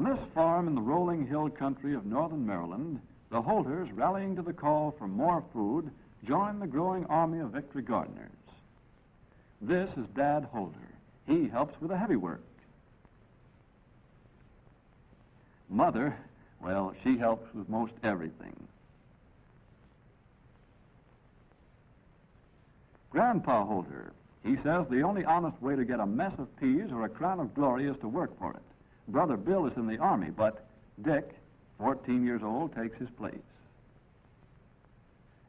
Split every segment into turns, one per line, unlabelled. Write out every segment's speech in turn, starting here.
On this farm in the rolling hill country of northern Maryland, the Holters, rallying to the call for more food, join the growing army of victory gardeners. This is Dad Holter. He helps with the heavy work. Mother, well, she helps with most everything. Grandpa Holter, he says the only honest way to get a mess of peas or a crown of glory is to work for it. Brother Bill is in the Army, but Dick, 14 years old, takes his place.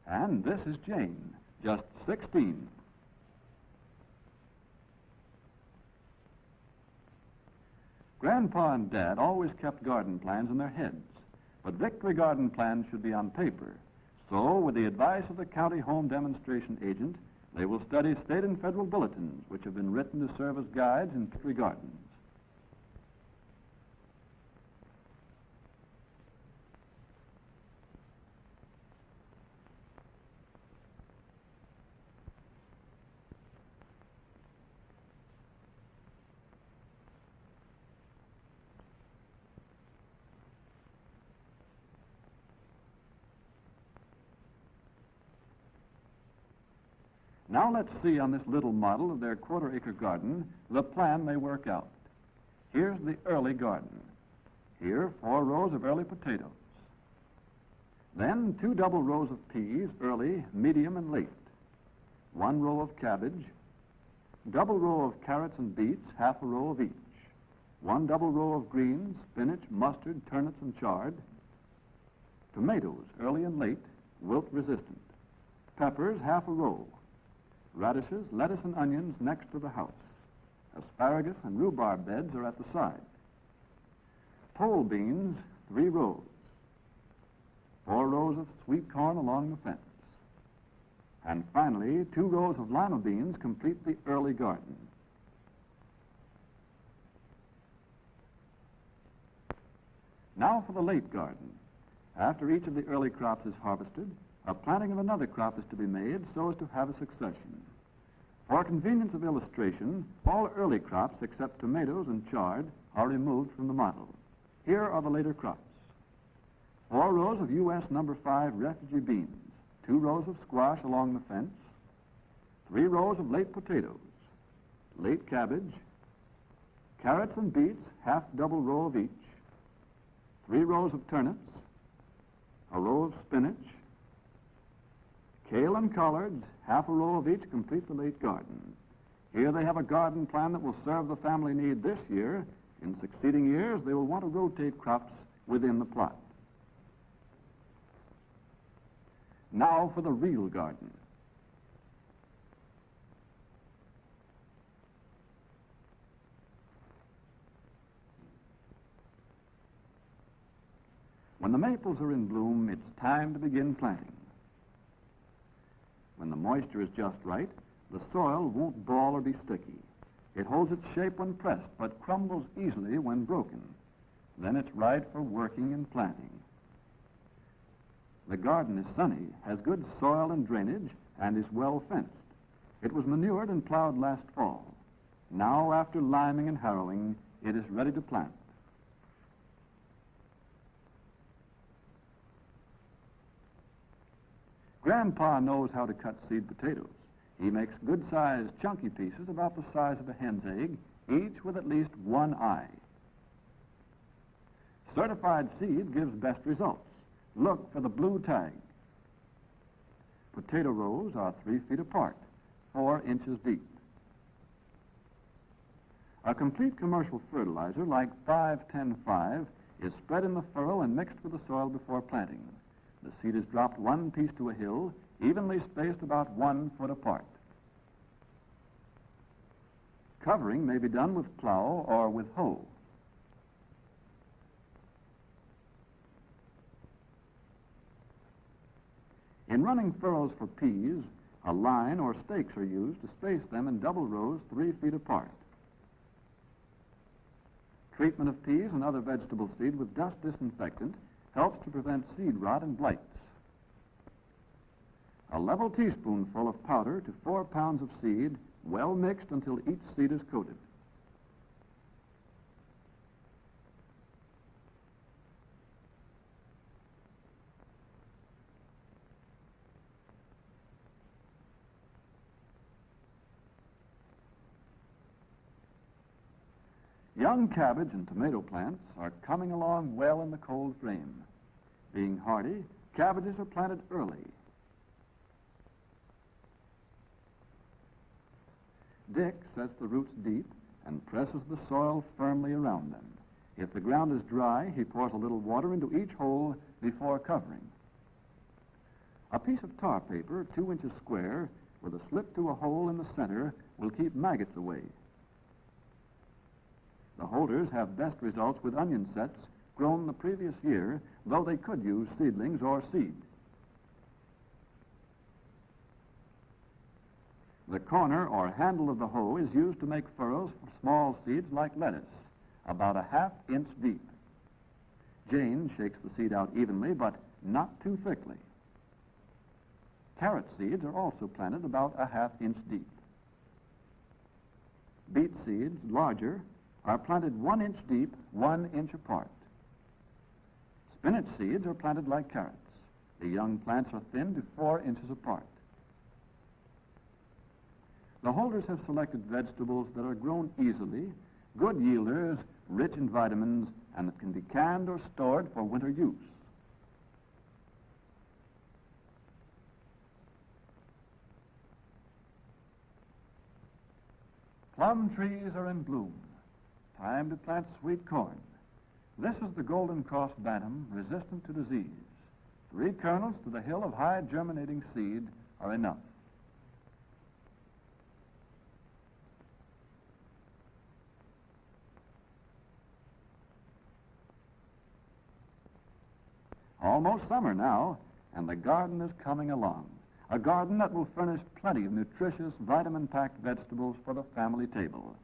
And this is Jane, just 16. Grandpa and Dad always kept garden plans in their heads, but victory garden plans should be on paper. So, with the advice of the county home demonstration agent, they will study state and federal bulletins, which have been written to serve as guides in victory gardens. Now let's see on this little model of their quarter-acre garden the plan they work out. Here's the early garden. Here, 4 rows of early potatoes. Then 2 double rows of peas, early, medium, and late. 1 row of cabbage. Double row of carrots and beets, half a row of each. 1 double row of greens, spinach, mustard, turnips, and chard. Tomatoes, early and late, wilt-resistant. Peppers, half a row. Radishes, lettuce, and onions next to the house. Asparagus and rhubarb beds are at the side. Pole beans, 3 rows. 4 rows of sweet corn along the fence. And finally, 2 rows of lima beans complete the early garden. Now for the late garden. After each of the early crops is harvested, a planting of another crop is to be made so as to have a succession. For convenience of illustration, all early crops except tomatoes and chard are removed from the model. Here are the later crops. 4 rows of U.S. number 5 refugee beans, 2 rows of squash along the fence, 3 rows of late potatoes, late cabbage, carrots and beets, half double row of each, 3 rows of turnips, a row of spinach, kale and collards, half a row of each complete the late garden. Here they have a garden plan that will serve the family need this year. In succeeding years, they will want to rotate crops within the plot. Now for the real garden. When the maples are in bloom, it's time to begin planting. When the moisture is just right, the soil won't ball or be sticky. It holds its shape when pressed, but crumbles easily when broken. Then it's right for working and planting. The garden is sunny, has good soil and drainage, and is well fenced. It was manured and plowed last fall. Now, after liming and harrowing, it is ready to plant. Grandpa knows how to cut seed potatoes. He makes good-sized, chunky pieces about the size of a hen's egg, each with at least 1 eye. Certified seed gives best results. Look for the blue tag. Potato rows are 3 feet apart, 4 inches deep. A complete commercial fertilizer like 5-10-5 is spread in the furrow and mixed with the soil before planting. The seed is dropped 1 piece to a hill, evenly spaced about 1 foot apart. Covering may be done with plow or with hoe. In running furrows for peas, a line or stakes are used to space them in double rows 3 feet apart. Treatment of peas and other vegetable seed with dust disinfectant helps to prevent seed rot and blights. A level teaspoonful of powder to 4 pounds of seed, well mixed until each seed is coated. Young cabbage and tomato plants are coming along well in the cold frame. Being hardy, cabbages are planted early. Dick sets the roots deep and presses the soil firmly around them. If the ground is dry, he pours a little water into each hole before covering. A piece of tar paper, 2 inches square, with a slip to a hole in the center, will keep maggots away. The holders have best results with onion sets grown the previous year, though they could use seedlings or seed. The corner or handle of the hoe is used to make furrows for small seeds like lettuce, about a 1/2 inch deep. Jane shakes the seed out evenly, but not too thickly. Carrot seeds are also planted about a 1/2 inch deep. Beet seeds, larger, are planted 1 inch deep, 1 inch apart. Spinach seeds are planted like carrots. The young plants are thinned to 4 inches apart. The holders have selected vegetables that are grown easily, good yielders, rich in vitamins, and that can be canned or stored for winter use. Plum trees are in bloom. Time to plant sweet corn. This is the Golden Cross Bantam, resistant to disease. 3 kernels to the hill of high germinating seed are enough. Almost summer now, and the garden is coming along. A garden that will furnish plenty of nutritious, vitamin-packed vegetables for the family table.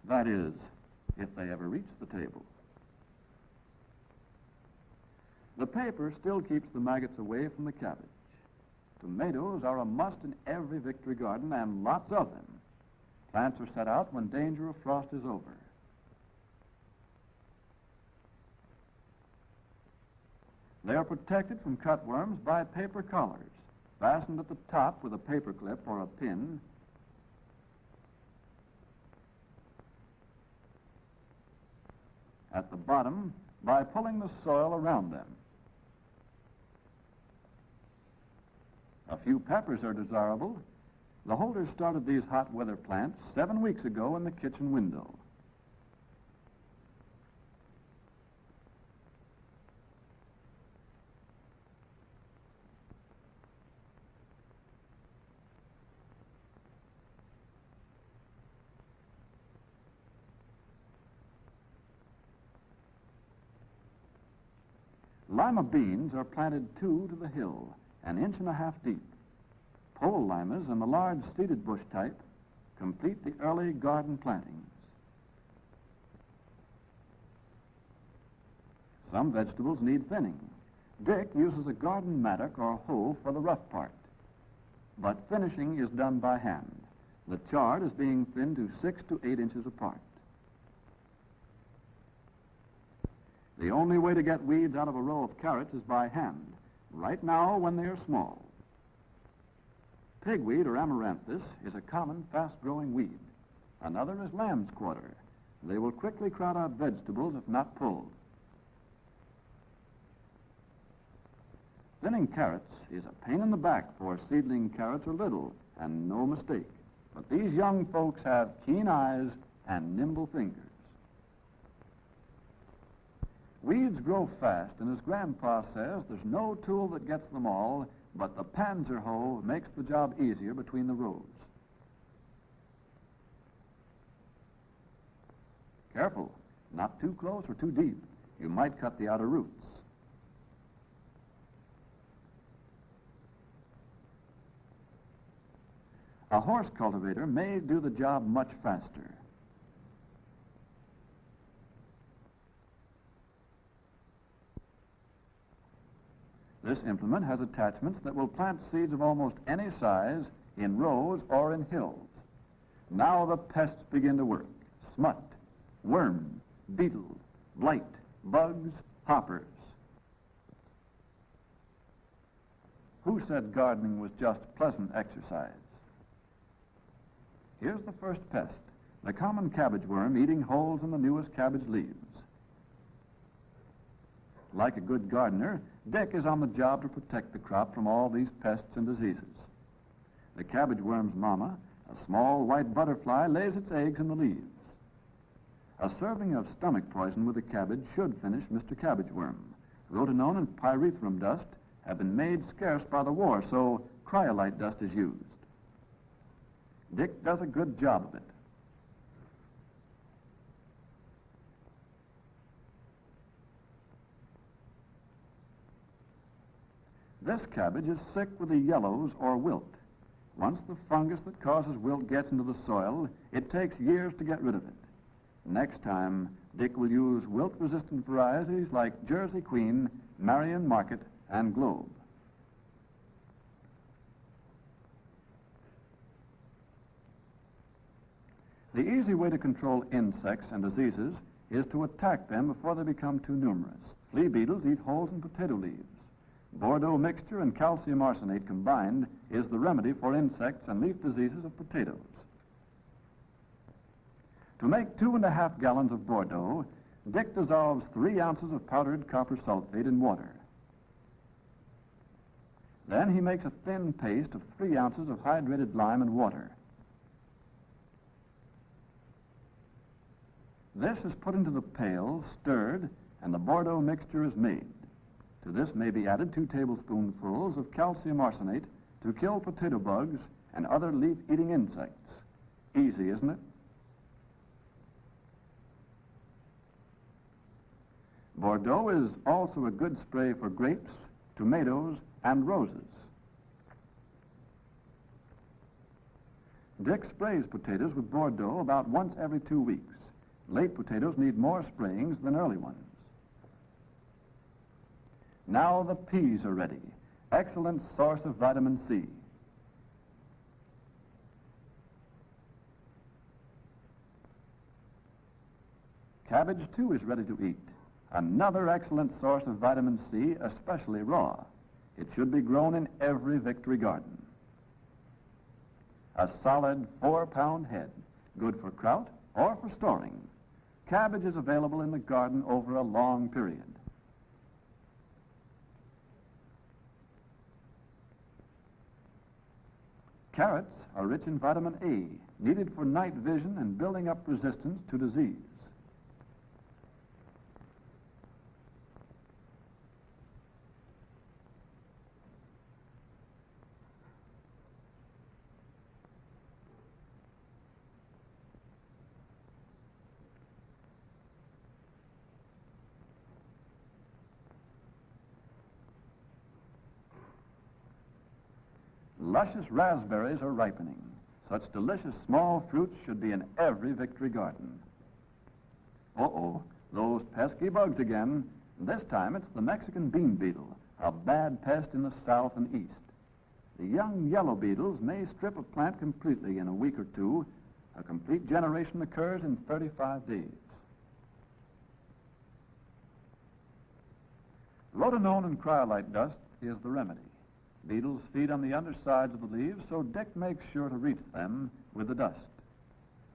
That is, if they ever reach the table. The paper still keeps the maggots away from the cabbage. Tomatoes are a must in every victory garden, and lots of them. Plants are set out when danger of frost is over. They are protected from cutworms by paper collars, fastened at the top with a paper clip or a pin. At the bottom, by pulling the soil around them. A few peppers are desirable. The holders started these hot weather plants 7 weeks ago in the kitchen window. Lima beans are planted 2 to the hill, 1.5 inches deep. Pole limas and the large seeded bush type complete the early garden plantings. Some vegetables need thinning. Dick uses a garden mattock or hoe for the rough part, but finishing is done by hand. The chard is being thinned to 6 to 8 inches apart. The only way to get weeds out of a row of carrots is by hand, right now when they are small. Pigweed or amaranthus is a common, fast-growing weed. Another is lamb's quarter. They will quickly crowd out vegetables if not pulled. Thinning carrots is a pain in the back, for seedling carrots are little, and no mistake. But these young folks have keen eyes and nimble fingers. Weeds grow fast, and as Grandpa says, there's no tool that gets them all, but the Panzer hoe makes the job easier between the rows. Careful, not too close or too deep. You might cut the outer roots. A horse cultivator may do the job much faster. This implement has attachments that will plant seeds of almost any size in rows or in hills. Now the pests begin to work. Smut, worm, beetle, blight, bugs, hoppers. Who said gardening was just pleasant exercise? Here's the first pest, the common cabbage worm eating holes in the newest cabbage leaves. Like a good gardener, Dick is on the job to protect the crop from all these pests and diseases. The cabbage worm's mama, a small white butterfly, lays its eggs in the leaves. A serving of stomach poison with a cabbage should finish Mr. Cabbage Worm. Rotenone and pyrethrum dust have been made scarce by the war, so cryolite dust is used. Dick does a good job of it. This cabbage is sick with the yellows or wilt. Once the fungus that causes wilt gets into the soil, it takes years to get rid of it. Next time, Dick will use wilt-resistant varieties like Jersey Queen, Marion Market, and Globe. The easy way to control insects and diseases is to attack them before they become too numerous. Flea beetles eat holes in potato leaves. Bordeaux mixture and calcium arsenate combined is the remedy for insects and leaf diseases of potatoes. To make 2½ gallons of Bordeaux, Dick dissolves 3 ounces of powdered copper sulfate in water. Then he makes a thin paste of 3 ounces of hydrated lime and water. This is put into the pail, stirred, and the Bordeaux mixture is made. To this may be added 2 tablespoonfuls of calcium arsenate to kill potato bugs and other leaf-eating insects. Easy, isn't it? Bordeaux is also a good spray for grapes, tomatoes, and roses. Dick sprays potatoes with Bordeaux about once every 2 weeks. Late potatoes need more sprayings than early ones. Now the peas are ready. Excellent source of vitamin C. Cabbage, too, is ready to eat. Another excellent source of vitamin C, especially raw. It should be grown in every Victory garden. A solid 4-pound head, good for kraut or for storing. Cabbage is available in the garden over a long period. Carrots are rich in vitamin A, needed for night vision and building up resistance to disease. Luscious raspberries are ripening. Such delicious small fruits should be in every Victory garden. Uh-oh, those pesky bugs again. This time it's the Mexican bean beetle, a bad pest in the south and east. The young yellow beetles may strip a plant completely in a week or 2. A complete generation occurs in 35 days. Rotenone and cryolite dust is the remedy. Beetles feed on the undersides of the leaves, so Dick makes sure to reach them with the dust.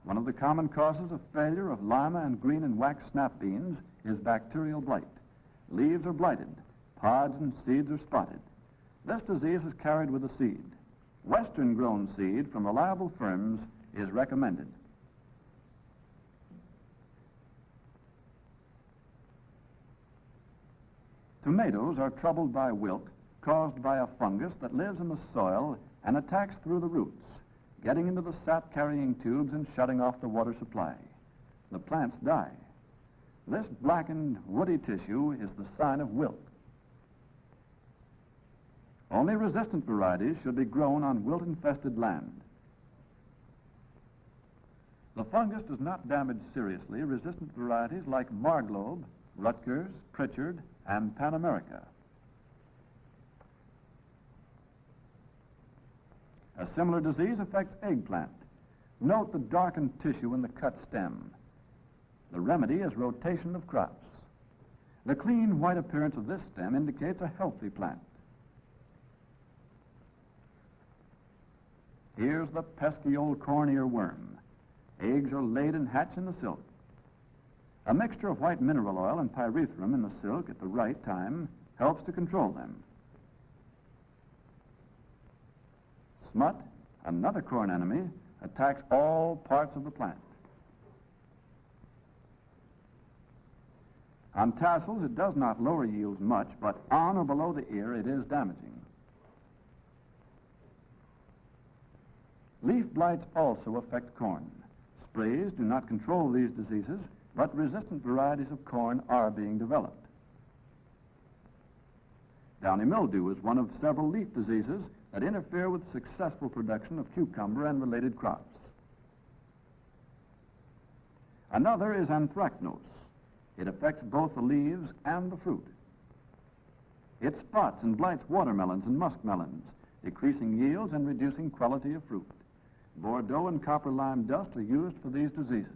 One of the common causes of failure of lima and green and wax snap beans is bacterial blight. Leaves are blighted, pods and seeds are spotted. This disease is carried with the seed. Western-grown seed from reliable firms is recommended. Tomatoes are troubled by wilt, caused by a fungus that lives in the soil and attacks through the roots, getting into the sap-carrying tubes and shutting off the water supply. The plants die. This blackened, woody tissue is the sign of wilt. Only resistant varieties should be grown on wilt-infested land. The fungus does not damage seriously resistant varieties like Marglobe, Rutgers, Pritchard, and Pan America. A similar disease affects eggplant. Note the darkened tissue in the cut stem. The remedy is rotation of crops. The clean white appearance of this stem indicates a healthy plant. Here's the pesky old corn earworm. Eggs are laid and hatch in the silk. A mixture of white mineral oil and pyrethrum in the silk at the right time helps to control them. Smut, another corn enemy, attacks all parts of the plant. On tassels, it does not lower yields much, but on or below the ear, it is damaging. Leaf blights also affect corn. Sprays do not control these diseases, but resistant varieties of corn are being developed. Downy mildew is one of several leaf diseases that interfere with successful production of cucumber and related crops. Another is anthracnose. It affects both the leaves and the fruit. It spots and blights watermelons and muskmelons, decreasing yields and reducing quality of fruit. Bordeaux and copper lime dust are used for these diseases.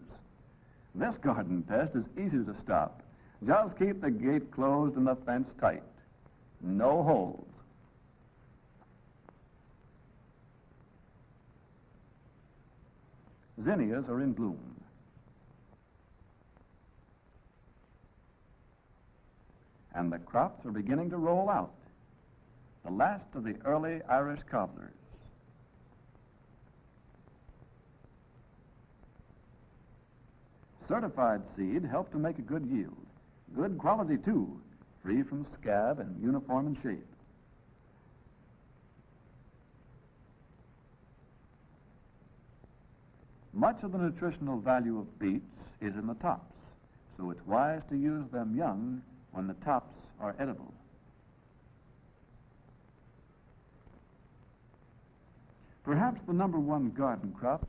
This garden pest is easy to stop. Just keep the gate closed and the fence tight. No holes. Zinnias are in bloom. And the crops are beginning to roll out. The last of the early Irish cobblers. Certified seed help to make a good yield. Good quality, too, free from scab and uniform in shape. Much of the nutritional value of beets is in the tops, so it's wise to use them young when the tops are edible. Perhaps the number one garden crops,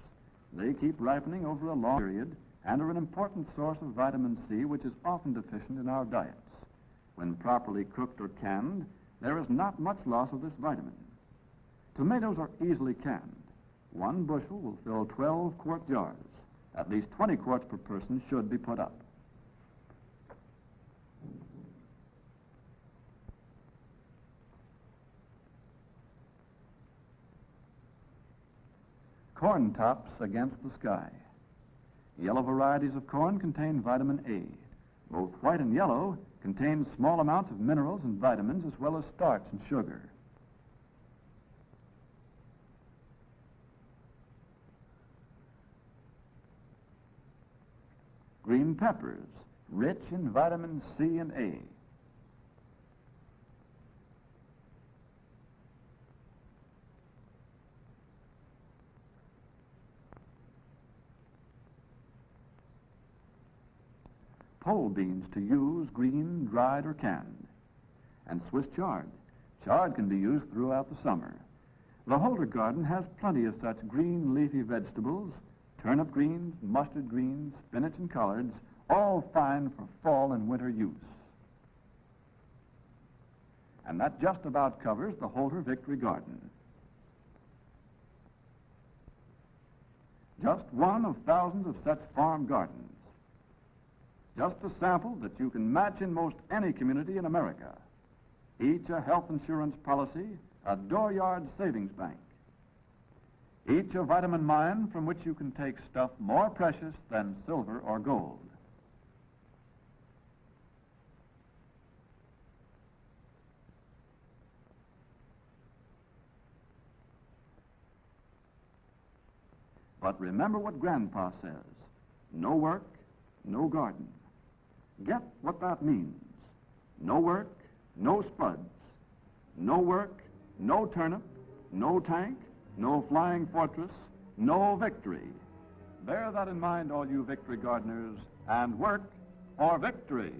they keep ripening over a long period and are an important source of vitamin C, which is often deficient in our diets. When properly cooked or canned, there is not much loss of this vitamin. Tomatoes are easily canned. 1 bushel will fill 12 quart jars. At least 20 quarts per person should be put up. Corn tops against the sky. Yellow varieties of corn contain vitamin A. Both white and yellow contain small amounts of minerals and vitamins as well as starch and sugar. Green peppers, rich in vitamins C and A. Pole beans to use, green, dried, or canned. And Swiss chard. Chard can be used throughout the summer. The Holder garden has plenty of such green leafy vegetables, turnip greens, mustard greens, spinach, and collards, all fine for fall and winter use. And that just about covers the Holder Victory Garden. Just one of thousands of such farm gardens. Just a sample that you can match in most any community in America. Each a health insurance policy, a dooryard savings bank. Each a vitamin mine from which you can take stuff more precious than silver or gold. But remember what Grandpa says, no work, no garden. Get what that means. No work, no spuds. No work, no turnip, no tank, no flying fortress, no victory. Bear that in mind, all you victory gardeners, and work for victory.